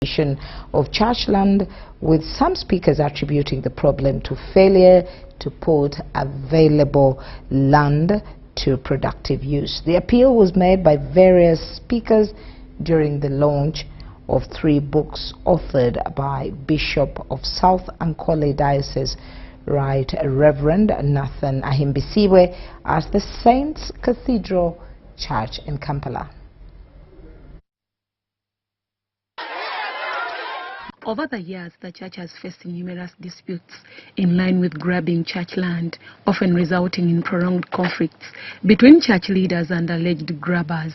of church land, with some speakers attributing the problem to failure to put available land to productive use. The appeal was made by various speakers during the launch of 3 books authored by Bishop of South Ankole Diocese, Right Reverend Nathan Ahimbisiwe, at the Saints Cathedral Church in Kampala. Over the years, the church has faced numerous disputes in line with grabbing church land, often resulting in prolonged conflicts between church leaders and alleged grabbers.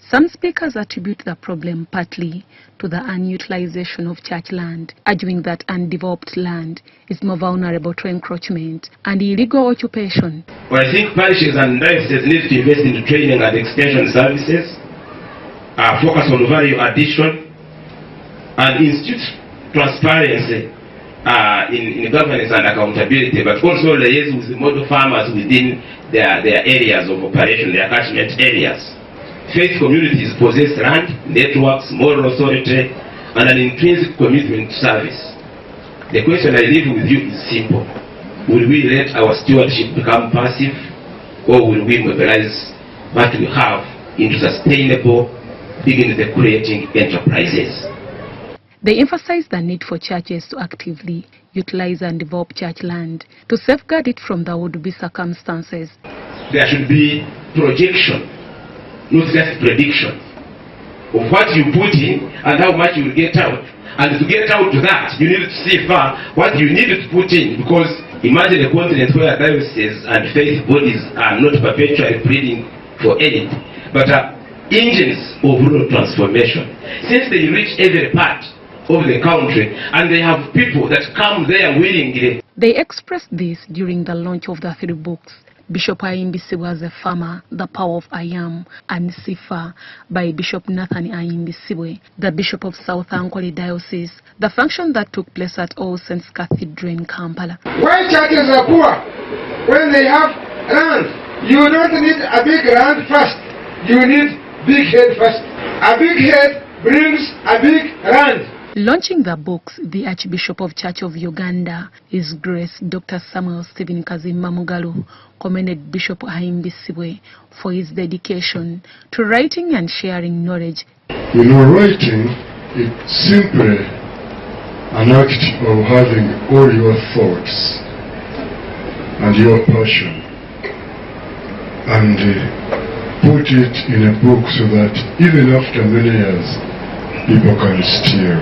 Some speakers attribute the problem partly to the unutilization of church land, arguing that undeveloped land is more vulnerable to encroachment and illegal occupation. Well, I think parishes and dioceses need to invest in training and extension services, focus on value addition, and institute transparency in governance and accountability, but also liaise with the model farmers within their areas of operation, their catchment areas. Faith communities possess land, networks, moral authority, and an intrinsic commitment to service. The question I leave with you is simple. Will we let our stewardship become passive, or will we mobilize what we have into sustainable, beginning the creating enterprises? They emphasize the need for churches to actively utilize and develop church land to safeguard it from the would-be circumstances. There should be projection, not just prediction, of what you put in and how much you will get out. And to get out to that, you need to see far what you need to put in, because imagine a continent where dioceses and faith bodies are not perpetually pleading for aid, but are engines of rural transformation. Since they reach every part of the country, and they have people that come there willingly. They expressed this during the launch of the 3 books. Bishop Ahimbisiwe was a farmer, The Power of I Am, and Sifa by Bishop Nathan Ahimbisiwe, the Bishop of South Ankole Diocese, the function that took place at All Saints Cathedral in Kampala. Why churches are poor? When they have land, you don't need a big land first. You need big head first. A big head brings a big land. Launching the books, the Archbishop of Church of Uganda, His Grace Dr. Samuel Stephen Kazimba Mugalu, commended Bishop Ahimbisiwe for his dedication to writing and sharing knowledge. You know, writing is simply an act of having all your thoughts and your passion and put it in a book so that even after many years, people can still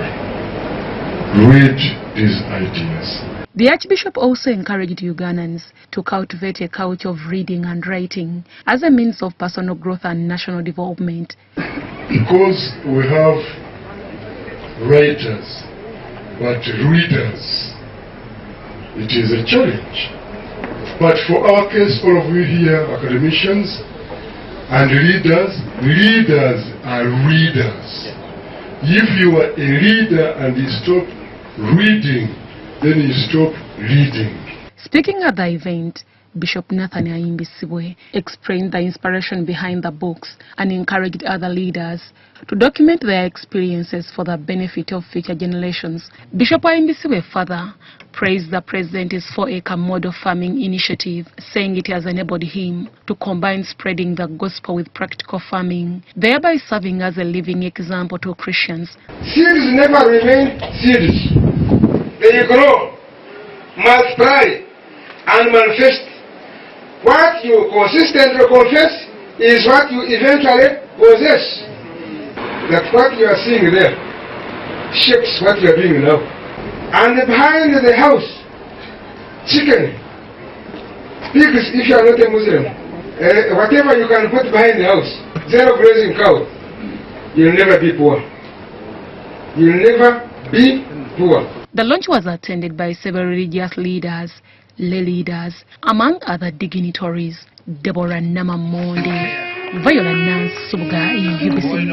read these ideas. The Archbishop also encouraged Ugandans to cultivate a culture of reading and writing as a means of personal growth and national development. Because we have writers, but readers, it is a challenge. But for our case, all of you here, academicians and leaders are readers. If you are a reader and you stop reading, then you stop reading. Speaking at the event, Bishop Nathan Ahimbisiwe explained the inspiration behind the books and encouraged other leaders to document their experiences for the benefit of future generations. Bishop Ahimbisiwe further praised the President's 4-acre model farming initiative, saying it has enabled him to combine spreading the gospel with practical farming, thereby serving as a living example to Christians. Seeds never remain seeds. They grow, multiply, and manifest. What you consistently confess is what you eventually possess. That's what you are seeing there shapes what you are doing now. And behind the house, chicken, pigs if you are not a Muslim, whatever you can put behind the house, 0 grazing cow, you'll never be poor. You'll never be poor. The launch was attended by several religious leaders, lay leaders, among other dignitaries. Deborah Namamonde, Viola Nance Subuga, UBC.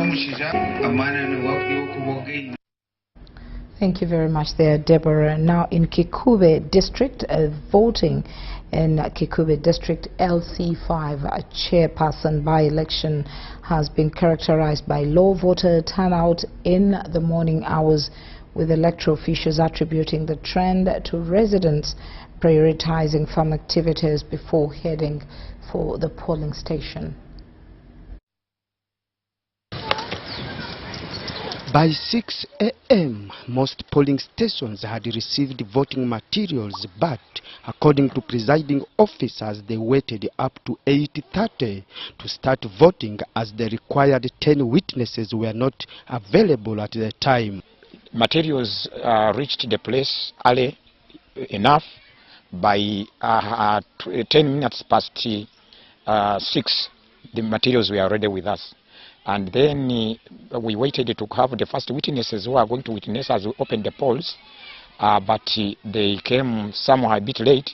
Thank you very much there, Deborah. Now in Kikube District, voting in Kikube District LC5 chairperson by-election has been characterized by low voter turnout in the morning hours, with electoral officials attributing the trend to residents prioritizing farm activities before heading for the polling station. By 6 a.m., most polling stations had received voting materials, but according to presiding officers, they waited up to 8:30 to start voting as the required 10 witnesses were not available at the time. Materials reached the place early enough. By 10 minutes past 6, the materials were already with us. And then we waited to have the first witnesses who are going to witness as we opened the polls. But they came somehow a bit late,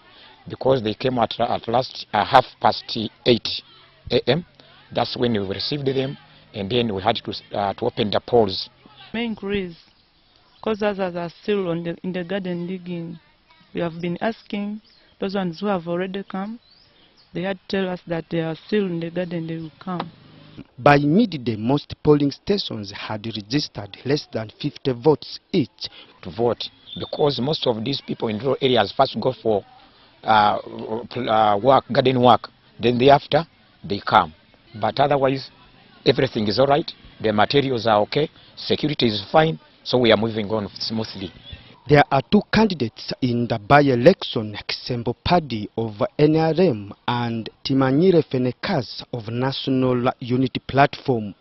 because they came at last 8:30 a.m. That's when we received them, and then we had to open the polls. May increase because others are still in the garden digging. We have been asking those ones who have already come. They had to tell us that they are still in the garden, they will come. By midday, most polling stations had registered less than 50 votes each to vote, because most of these people in rural areas first go for garden work, then thereafter they come. But otherwise, everything is all right. The materials are okay, security is fine, so we are moving on smoothly. There are two candidates in the by-election, Kisembo Paddy of NRM and Timanyire Fenekas of National Unity Platform.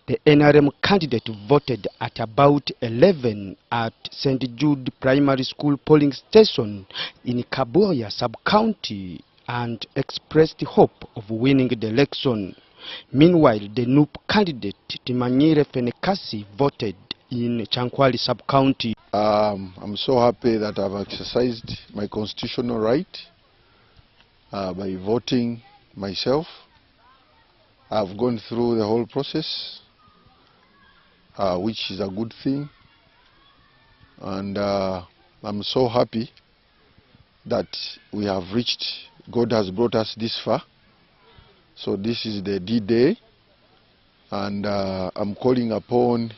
The NRM candidate voted at about 11 at St. Jude Primary School polling station in Kaboya sub-county and expressed hope of winning the election. Meanwhile, the NUP candidate Timanyire Fenekasi voted in Chankwali sub-county. I'm so happy that I've exercised my constitutional right by voting myself. I've gone through the whole process, which is a good thing, and I'm so happy that we have reached, God has brought us this far. So this is the D-Day, and I'm calling upon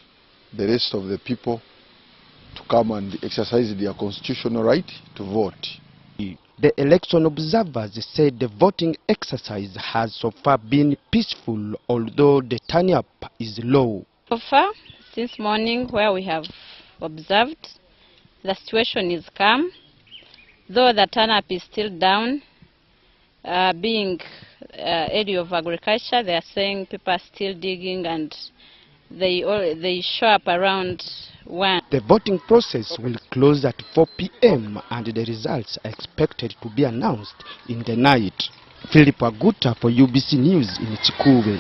the rest of the people to come and exercise their constitutional right to vote. The election observers said the voting exercise has so far been peaceful, although the turn-up is low. So far, since morning where we have observed, the situation is calm, though the turn-up is still down. Being area of agriculture, they are saying people are still digging, and they show up around 1. The voting process will close at 4 p.m. and the results are expected to be announced in the night. Philip Aguta for UBC News in Kikube.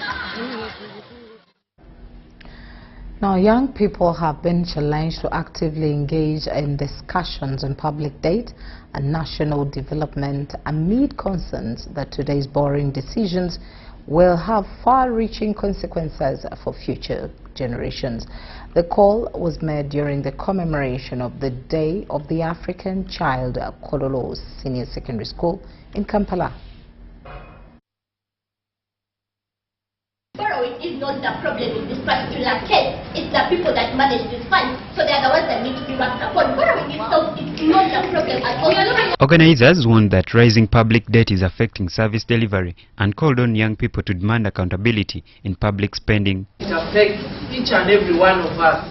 Now, young people have been challenged to actively engage in discussions on public debate and national development amid concerns that today's boring decisions will have far-reaching consequences for future generations. The call was made during the commemoration of the Day of the African Child at Kololo Senior Secondary School in Kampala. Borrowing is not the problem in this particular case. It's the people that manage these funds, so they are the ones that need to be worked upon. Borrowing itself is not the problem at all. Organizers warned that rising public debt is affecting service delivery and called on young people to demand accountability in public spending. It affects each and every one of us,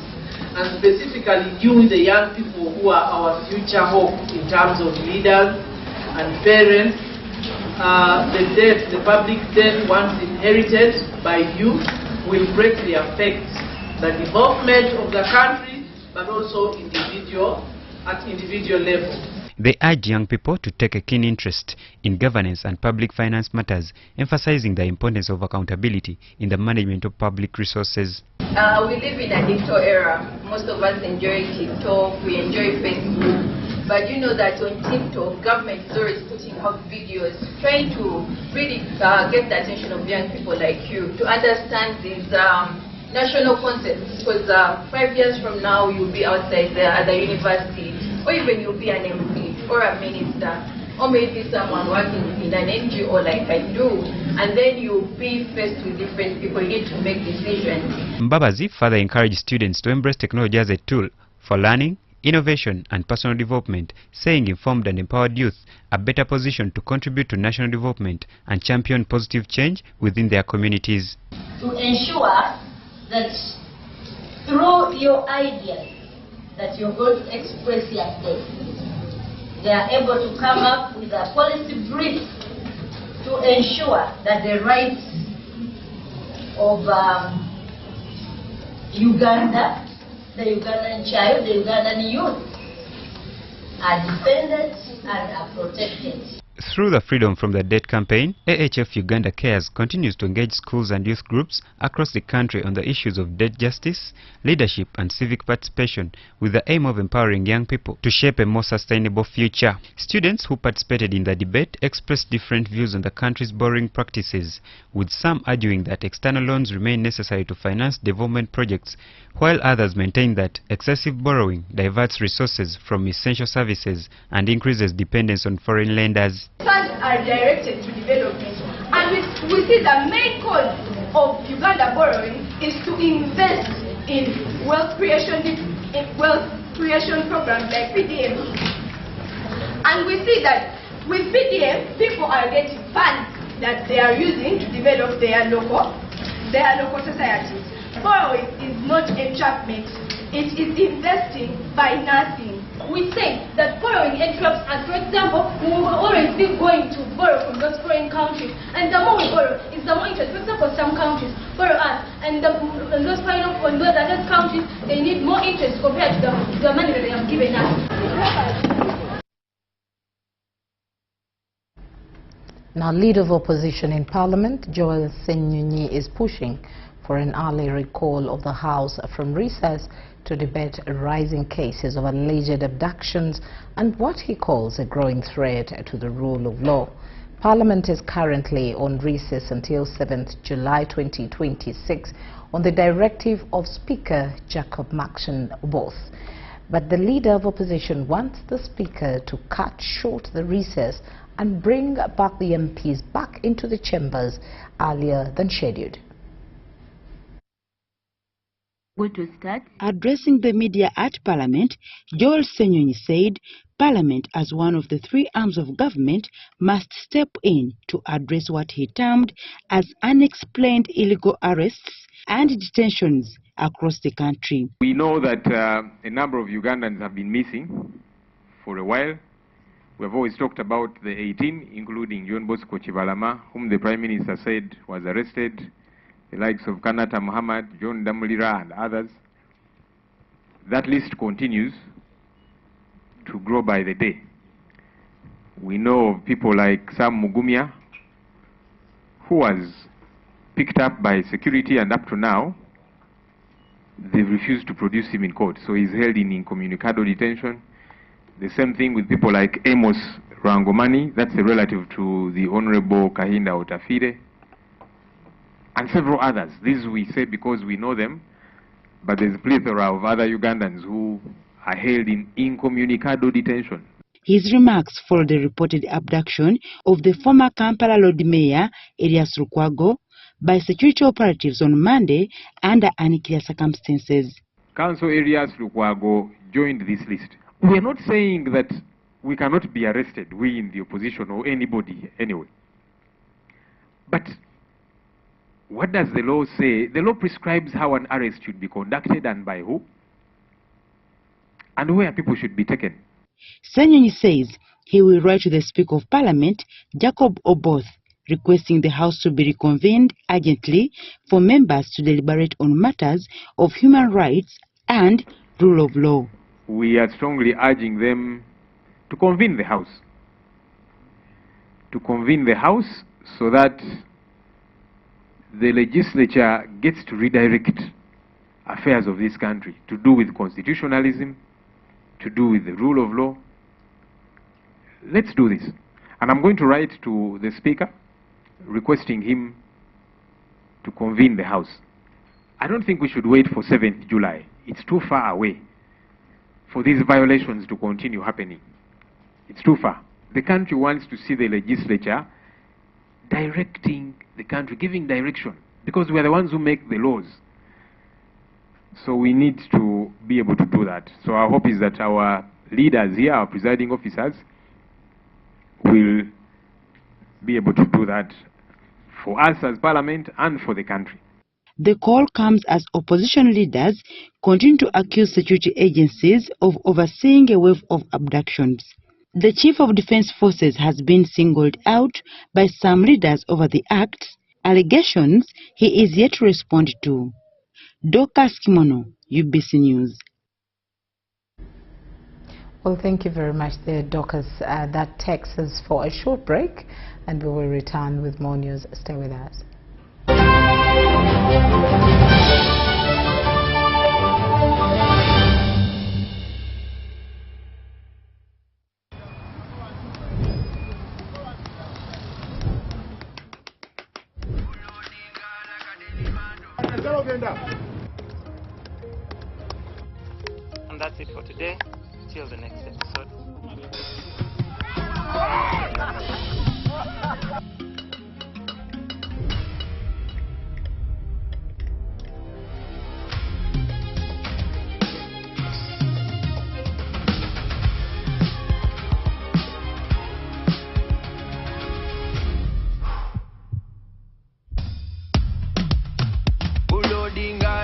and specifically you, the young people who are our future hope in terms of leaders and parents. The public debt, once inherited by you, will greatly affect the development of the country, but also at individual level. They urge young people to take a keen interest in governance and public finance matters, emphasizing the importance of accountability in the management of public resources. We live in a digital era. Most of us enjoy TikTok, we enjoy Facebook. But you know that on TikTok, government is always putting out videos, trying to really get the attention of young people like you to understand these national concepts, because 5 years from now you'll be outside there at the university, or even you'll be an MP or a minister, or maybe someone working in an NGO like I do, and then you'll be faced with different people. You need to make decisions. Mbabazi further encouraged students to embrace technology as a tool for learning, innovation and personal development, saying informed and empowered youth are better positioned to contribute to national development and champion positive change within their communities. To ensure that through your ideas that you're going to express yourself, they are able to come up with a policy brief to ensure that the rights of Uganda, the Ugandan child, the Ugandan youth are defended and are protected. Through the Freedom from the Debt campaign, AHF Uganda Cares continues to engage schools and youth groups across the country on the issues of debt justice, leadership and civic participation, with the aim of empowering young people to shape a more sustainable future. Students who participated in the debate expressed different views on the country's borrowing practices, with some arguing that external loans remain necessary to finance development projects, while others maintain that excessive borrowing diverts resources from essential services and increases dependence on foreign lenders. Funds are directed to development, and we see the main cause of Uganda borrowing is to invest in wealth creation programs like PDM. And we see that with PDM, people are getting funds that they are using to develop their local societies. Borrowing is not entrapment, it is investing by nothing. We say that borrowing entraps us. For example, we will always be going to borrow from those foreign countries, and the more we borrow, is the more interest. For example, some countries borrow us, and those final and those other countries, they need more interest compared to the money that they have given us. Now, Leader of Opposition in Parliament, Joel Senyonyi, is pushing for an early recall of the House from recess to debate rising cases of alleged abductions and what he calls a growing threat to the rule of law. Parliament is currently on recess until 7th July 2026 on the directive of Speaker Jacob Oboth. But the Leader of Opposition wants the Speaker to cut short the recess and bring back the MPs back into the chambers earlier than scheduled. Addressing the media at Parliament, Joel Senyonyi said Parliament, as one of the three arms of government, must step in to address what he termed as unexplained illegal arrests and detentions across the country. We know that a number of Ugandans have been missing for a while. We have always talked about the 18, including John Bosco Chibalama, whom the Prime Minister said was arrested, the likes of Kanata Muhammad, John Damulira and others. That list continues to grow by the day. We know of people like Sam Mugumya, who was picked up by security, and up to now, they've refused to produce him in court. So he's held in incommunicado detention. The same thing with people like Amos Rangomani, that's a relative to the Honorable Kahinda Otafire, and several others. These we say because we know them, but there's a plethora of other Ugandans who are held in incommunicado detention. His remarks followed the reported abduction of the former Kampala Lord Mayor, Elias Lukwago, by security operatives on Monday under unclear circumstances. Council Elias Lukwago joined this list. We are not saying that we cannot be arrested, we in the opposition or anybody anyway. But what does the law say? The law prescribes how an arrest should be conducted and by who, and where people should be taken. Senyonyi says he will write to the Speaker of Parliament, Jacob Oboth, requesting the House to be reconvened urgently for members to deliberate on matters of human rights and rule of law. We are strongly urging them to convene the House. To convene the House so that the legislature gets to redirect affairs of this country to do with constitutionalism, to do with the rule of law. Let's do this. And I'm going to write to the Speaker requesting him to convene the House I don't think we should wait for 7th July. It's too far away for these violations to continue happening. It's too far. The country wants to see the legislature directing the country, giving direction, because we are the ones who make the laws. So we need to be able to do that. So our hope is that our leaders here, our presiding officers, will be able to do that for us as Parliament and for the country. The call comes as opposition leaders continue to accuse security agencies of overseeing a wave of abductions. The Chief of Defense Forces has been singled out by some leaders over the acts, allegations he is yet to respond to. Dorcas Kimono, UBC News. Well, thank you very much there, Dorcas. That takes us for a short break, and we will return with more news. Stay with us. And that's it for today. Till the next episode.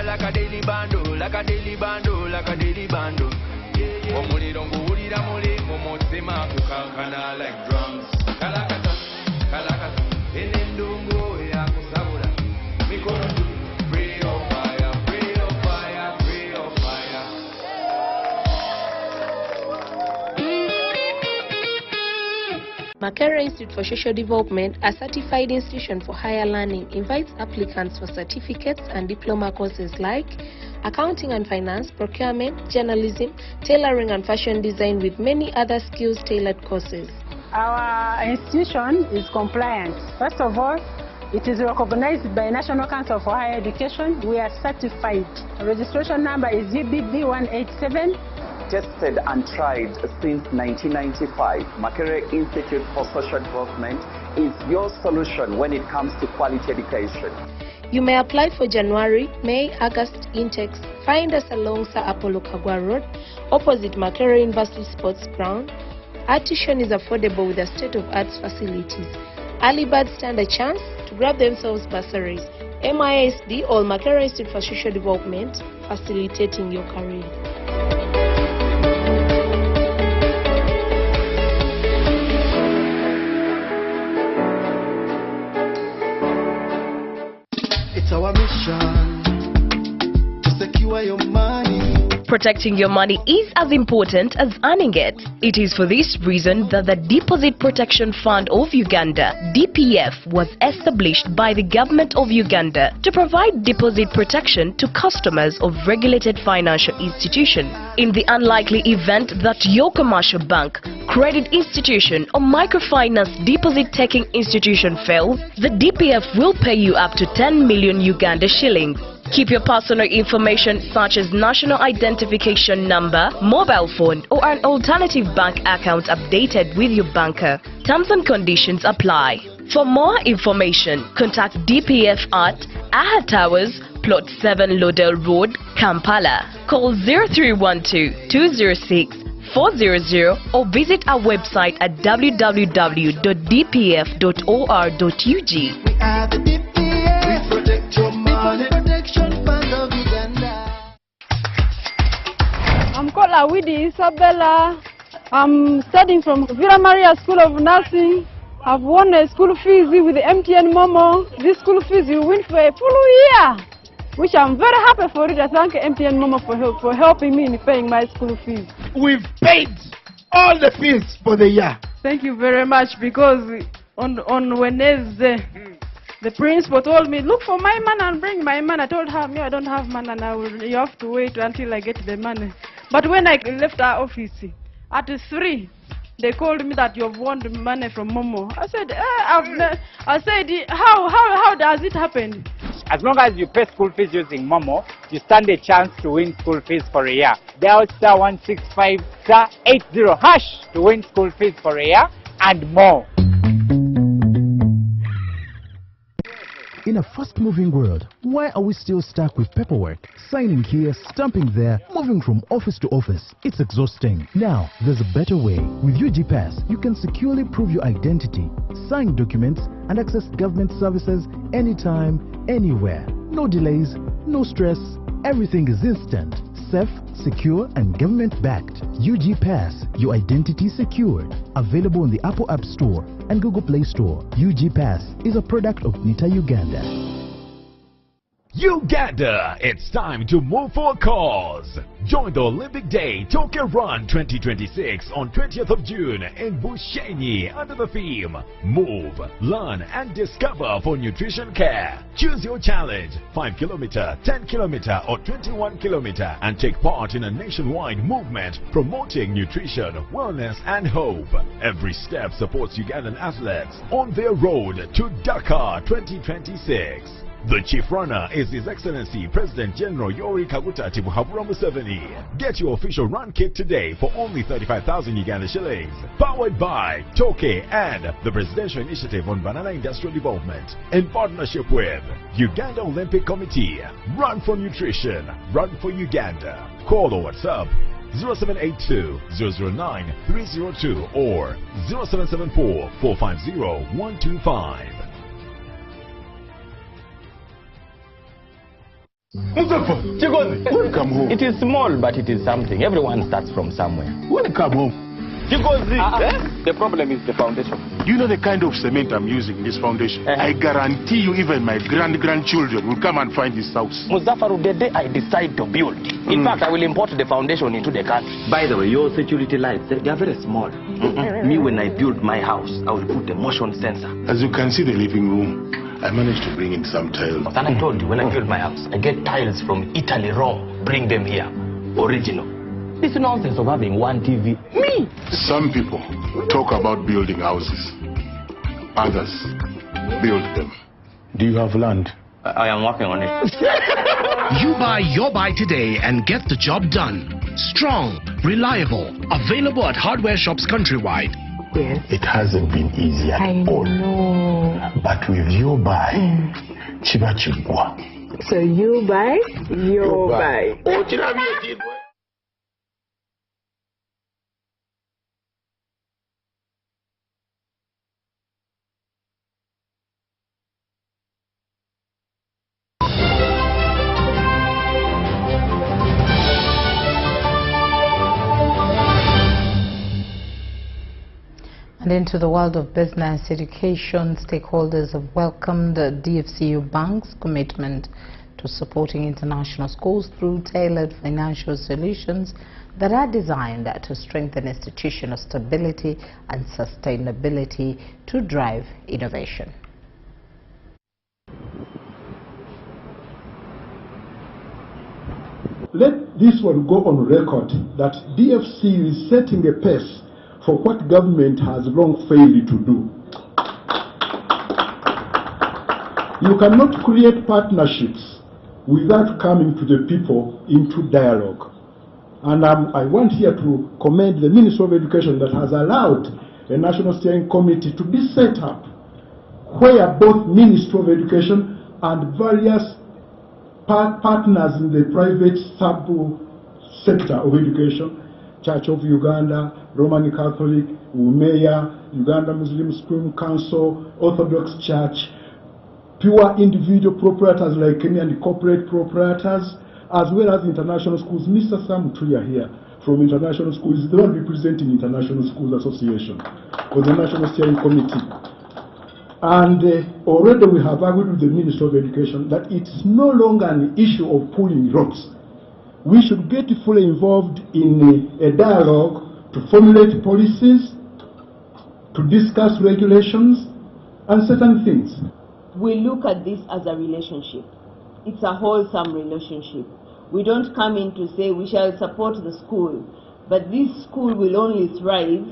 Like a daily bando, like a daily bando, like a daily bando. Omuliro nguwulira muli mumutima kukankana like drums. Kalakata, kalakata, enendungu yakusabula. Mikono tu, free of fire, free of fire, free of fire. Makerere Institute for Social Development, a certified institution for higher learning, invites applicants for certificates and diploma courses like accounting and finance, procurement, journalism, tailoring and fashion design, with many other skills-tailored courses. Our institution is compliant. First of all, it is recognized by National Council for Higher Education. We are certified. The registration number is UBB 187. Tested and tried since 1995, Makerere Institute for Social Development is your solution when it comes to quality education. You may apply for January, May, August intakes. Find us along Sir Apollo Kagwa Road, opposite Makerere University Sports Ground. Our tuition is affordable with a state-of-art facilities. Early birds stand a chance to grab themselves bursaries. MISD or Makerere Institute for Social Development, facilitating your career. It's our mission to secure your money. Protecting your money is as important as earning it. It is for this reason that the Deposit Protection Fund of Uganda, DPF, was established by the government of Uganda to provide deposit protection to customers of regulated financial institutions. In the unlikely event that your commercial bank, credit institution or microfinance deposit-taking institution fails, the DPF will pay you up to 10 million Uganda shillings. Keep your personal information such as national identification number, mobile phone or an alternative bank account updated with your banker. Terms and conditions apply. For more information, contact DPF at Aha Towers, Plot 7 Lodell Road, Kampala. Call 0312-206-400 or visit our website at www.dpf.or.ug. We are the DPF. We protect your money. Protection Fund of Uganda. I'm called Awidi Isabella. I'm studying from Villa Maria School of Nursing. I've won a school fees with the MTN Momo. This school fees you win for a full year, which I'm very happy for it. I thank MTN Momo for helping me in paying my school fees. We've paid all the fees for the year. Thank you very much, because on Wednesday, the principal told me, look for my man and bring my man. I told her, no, I don't have man, and you have to wait until I get the money. But when I left our office, at 3, they called me that you have won the money from Momo. I said, how does it happen? As long as you pay school fees using Momo, you stand a chance to win school fees for a year. Dial *165 *80# to win school fees for a year and more. In a fast-moving world, why are we still stuck with paperwork? Signing here, stamping there, moving from office to office. It's exhausting. Now, there's a better way. With UG Pass, you can securely prove your identity, sign documents, and access government services anytime, anywhere. No delays, no stress. Everything is instant, safe, secure, and government-backed. UG Pass, your identity secured. Available in the Apple App Store and Google Play Store. UG Pass is a product of Nita Uganda. Uganda, it's time to move for a cause. Join the Olympic Day Tokyo Run 2026 on 20th of June in Bushenyi under the theme Move, Learn and Discover for Nutrition Care. Choose your challenge, 5 km, 10 km or 21 km, and take part in a nationwide movement promoting nutrition, wellness and hope. Every step supports Ugandan athletes on their road to Dakar 2026. The chief runner is His Excellency President General Yoweri Kaguta Tibuhaburwa Museveni. Get your official run kit today for only 35,000 Uganda shillings. Powered by Toke and the Presidential Initiative on Banana Industrial Development in partnership with Uganda Olympic Committee. Run for nutrition. Run for Uganda. Call or WhatsApp 0782-009-302 or 0774-450-125. Welcome home. It is small, but it is something. Everyone starts from somewhere. Welcome home. The problem is the foundation. You know the kind of cement I'm using, this foundation? I guarantee you even my grandchildren will come and find this house. Muzafaru, the day I decide to build. In fact, I will import the foundation into the country. By the way, your security lights, they are very small. Me, when I build my house, I will put a motion sensor. As you can see the living room, I managed to bring in some tiles. And I told you, when I build my house, I get tiles from Italy, Rome, bring them here. Original. This nonsense of having one TV. Me! Some people talk about building houses. Others build them. Do you have land? I am working on it. You buy your buy today and get the job done. Strong, reliable, available at hardware shops countrywide. Yes. It hasn't been easy at all. know. But with your buy, chiba chibwa. So you buy, your buy. Oh, chinabi boy. And into the world of business education, stakeholders have welcomed the DFCU Bank's commitment to supporting international schools through tailored financial solutions that are designed to strengthen institutional stability and sustainability to drive innovation. Let this one go on record that DFCU is setting a pace for what government has long failed to do. You cannot create partnerships without coming to the people into dialogue. And I want here to commend the Ministry of Education that has allowed a National Steering Committee to be set up where both Ministry of Education and various partners in the private sub-sector of education, Church of Uganda, Roman Catholic, Umeya, Uganda Muslim Supreme Council, Orthodox Church, pure individual proprietors like me and corporate proprietors, as well as international schools. Mr. Sam Tuya here from International Schools is the one representing International Schools Association for the National Steering Committee. And already we have agreed with the Ministry of Education that it's no longer an issue of pulling ropes. We should get fully involved in a dialogue to formulate policies, to discuss regulations, and certain things. We look at this as a relationship. It's a wholesome relationship. We don't come in to say we shall support the school, but this school will only thrive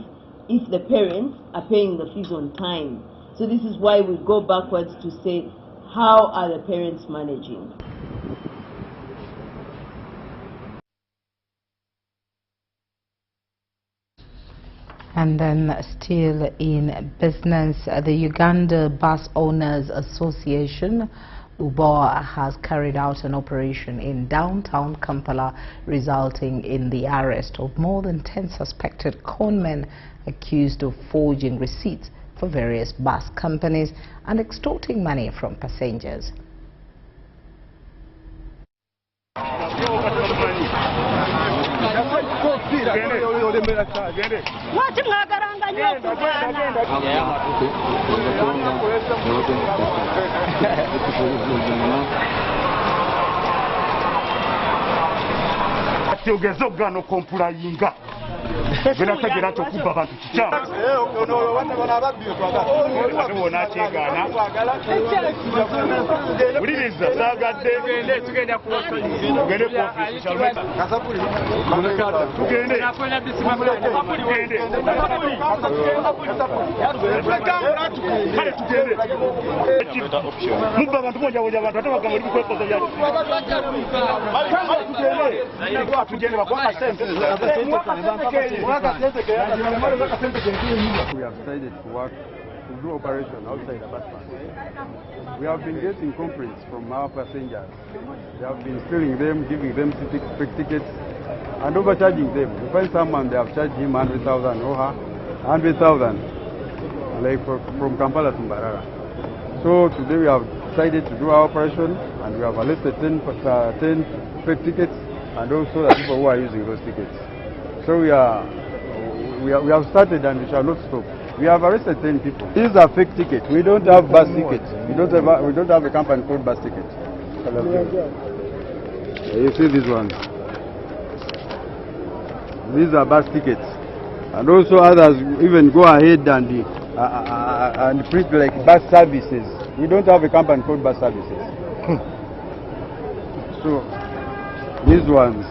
if the parents are paying the fees on time. So this is why we go backwards to say How are the parents managing? And then still in business, the Uganda Bus Owners Association, UBOA, has carried out an operation in downtown Kampala, resulting in the arrest of more than 10 suspected conmen accused of forging receipts for various bus companies and extorting money from passengers. We have decided to do operation outside the bus park. We have been getting complaints from our passengers. They have been stealing them, giving them fake tickets, and overcharging them. You find someone, they have charged him 100,000 or her 100,000, like from Kampala to Mbarara. So today we have decided to do our operation, and we have arrested 10 fake tickets, and also the people who are using those tickets. So we have started, and we shall not stop. We have arrested 10 people. These are fake tickets. We don't have bus tickets. We don't have a company called bus tickets. You see these ones. These are bus tickets, and also others even go ahead and print like bus services. We don't have a company called bus services. So these ones.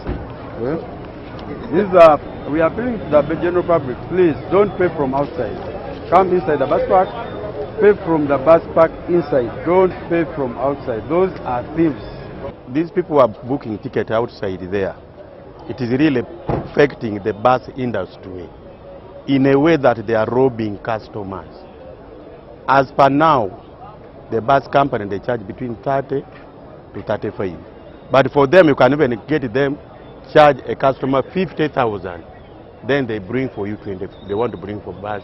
We are appealing to the general public, please don't pay from outside. Come inside the bus park, pay from the bus park inside. Don't pay from outside. Those are thieves. These people are booking tickets outside there. It is really affecting the bus industry in a way that they are robbing customers. As per now, the bus company, they charge between 30 to 35. But for them, you can even get them, charge a customer 50,000. Then they bring for you 20. They want to bring for bus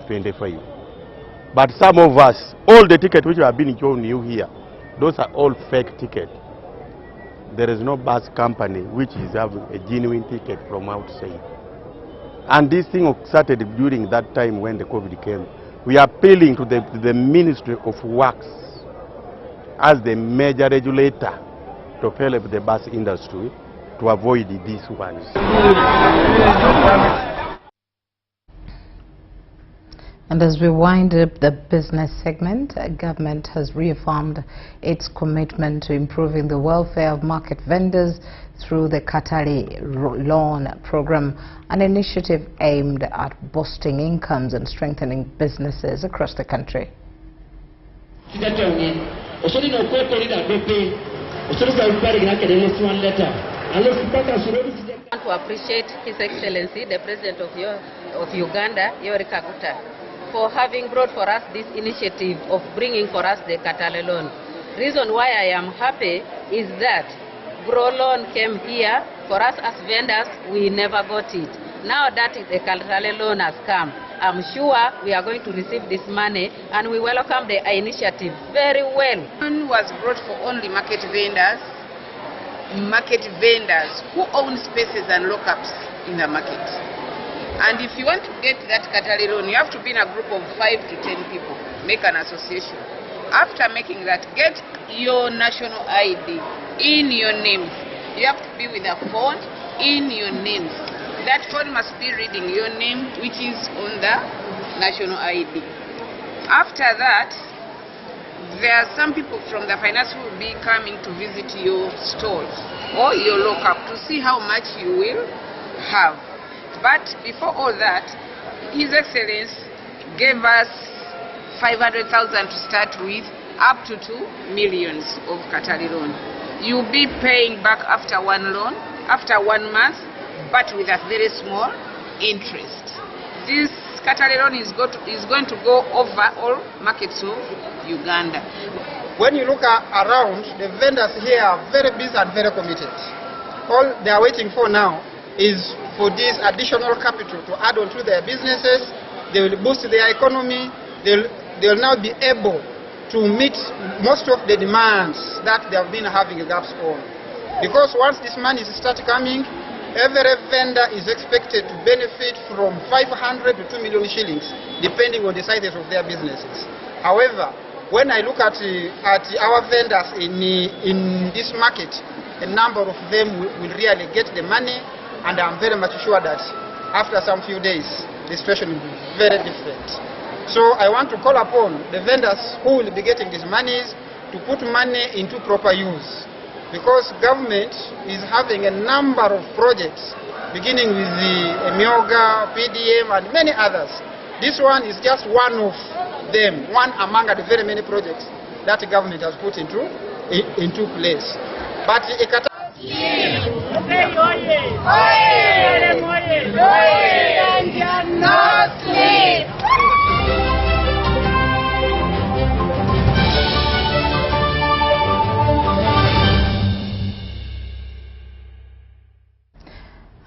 25. But some of us, all the tickets which have been shown you here, those are all fake tickets. There is no bus company which is having a genuine ticket from outside. And this thing started during that time when the COVID came. We are appealing to the Ministry of Works as the major regulator to help the bus industry to avoid these ones. And as we wind up the business segment, government has reaffirmed its commitment to improving the welfare of market vendors through the Katari Loan Program, an initiative aimed at boosting incomes and strengthening businesses across the country. I want to appreciate His Excellency, the President of Uganda, Yoweri Kaguta, for having brought for us this initiative of bringing for us the Katale loan. Reason why I am happy is that Grow loan came here, for us as vendors, we never got it. Now that the Katale loan has come, I'm sure we are going to receive this money, and we welcome the initiative very well. Loan was brought for only market vendors who own spaces and lockups in the market. And if you want to get that Katale loan, you have to be in a group of 5 to 10 people. Make an association. After making that, get your national ID in your names. You have to be with a phone in your names. That phone must be reading your name, which is on the national ID. After that, there are some people from the finance who will be coming to visit your stores or your lockup to see how much you will have. But before all that, His Excellency gave us 500,000 to start with up to 2 million of Katali loan. You'll be paying back after one loan, after 1 month, but with a very small interest. This Katali loan is going to go over all markets of Uganda. When you look around, the vendors here are very busy and very committed. All they are waiting for now is for this additional capital to add on to their businesses. They will boost their economy. They'll now be able to meet most of the demands that they have been having gaps on. Because once this money starts coming, every vendor is expected to benefit from 500 to 2 million shillings, depending on the sizes of their businesses. However, when I look at our vendors in this market, a number of them will really get the money, and I'm very much sure that after some few days, the situation will be very different. So I want to call upon the vendors who will be getting these monies to put money into proper use, because government is having a number of projects, beginning with the Myoga, PDM, and many others. This one is just one of them, one among the very many projects that the government has put into place. But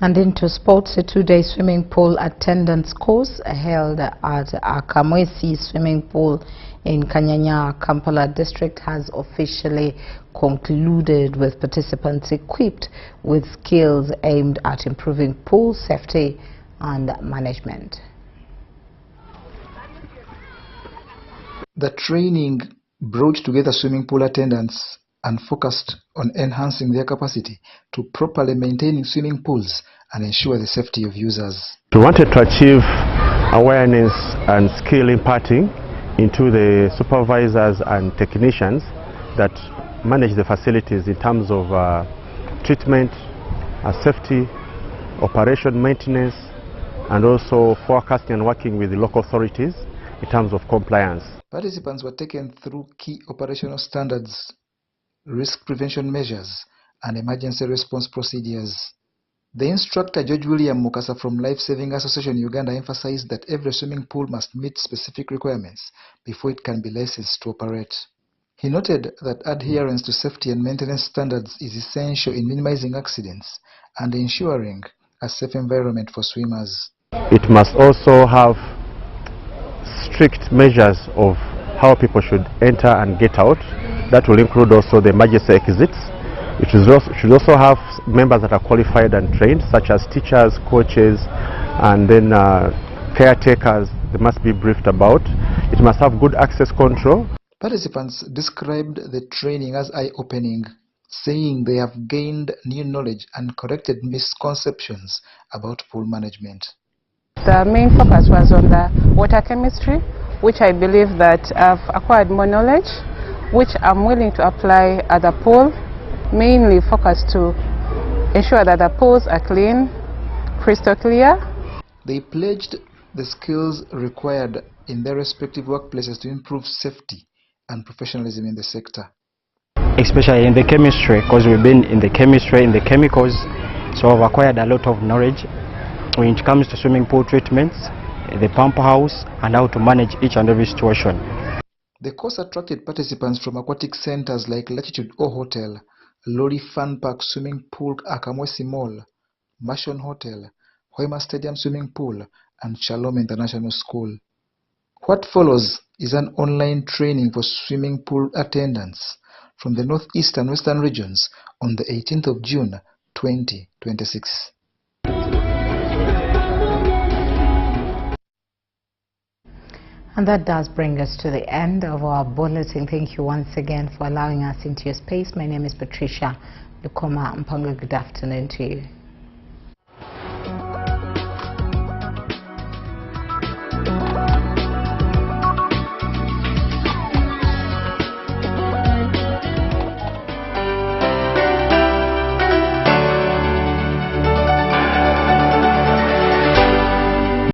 And into sports, a 2-day swimming pool attendance course held at Akamwesi Swimming Pool in Kanyanya, Kampala district has officially concluded, with participants equipped with skills aimed at improving pool safety and management. The training brought together swimming pool attendants and focused on enhancing their capacity to properly maintain swimming pools and ensure the safety of users. We wanted to achieve awareness and skill imparting into the supervisors and technicians that manage the facilities in terms of treatment, safety, operation maintenance, and also forecasting and working with the local authorities in terms of compliance. Participants were taken through key operational standards, risk prevention measures, and emergency response procedures. The instructor, George William Mukasa from Life Saving Association Uganda, emphasized that every swimming pool must meet specific requirements before it can be licensed to operate. He noted that adherence to safety and maintenance standards is essential in minimizing accidents and ensuring a safe environment for swimmers. It must also have strict measures of how people should enter and get out. That will include also the emergency exits. It should also have members that are qualified and trained, such as teachers, coaches, and then caretakers. They must be briefed about. It must have good access control. Participants described the training as eye-opening, saying they have gained new knowledge and corrected misconceptions about pool management. The main focus was on the water chemistry, which I believe that I've acquired more knowledge, which I'm willing to apply at the pool, mainly focused to ensure that the pools are clean, crystal clear. They pledged the skills required in their respective workplaces to improve safety and professionalism in the sector. Especially in the chemistry, because we've been in the chemistry, in the chemicals, so I've acquired a lot of knowledge when it comes to swimming pool treatments, the pump house, and how to manage each and every situation. The course attracted participants from aquatic centers like Latitude O Hotel, Lori Fun Park Swimming Pool, Akamwesi Mall, Mashon Hotel, Hoima Stadium Swimming Pool, and Shalom International School. What follows is an online training for swimming pool attendants from the Northeast and Western regions on the 18th of June 2026. And that does bring us to the end of our bulletin. Thank you once again for allowing us into your space. My name is Patricia Lukoma. Good afternoon to you.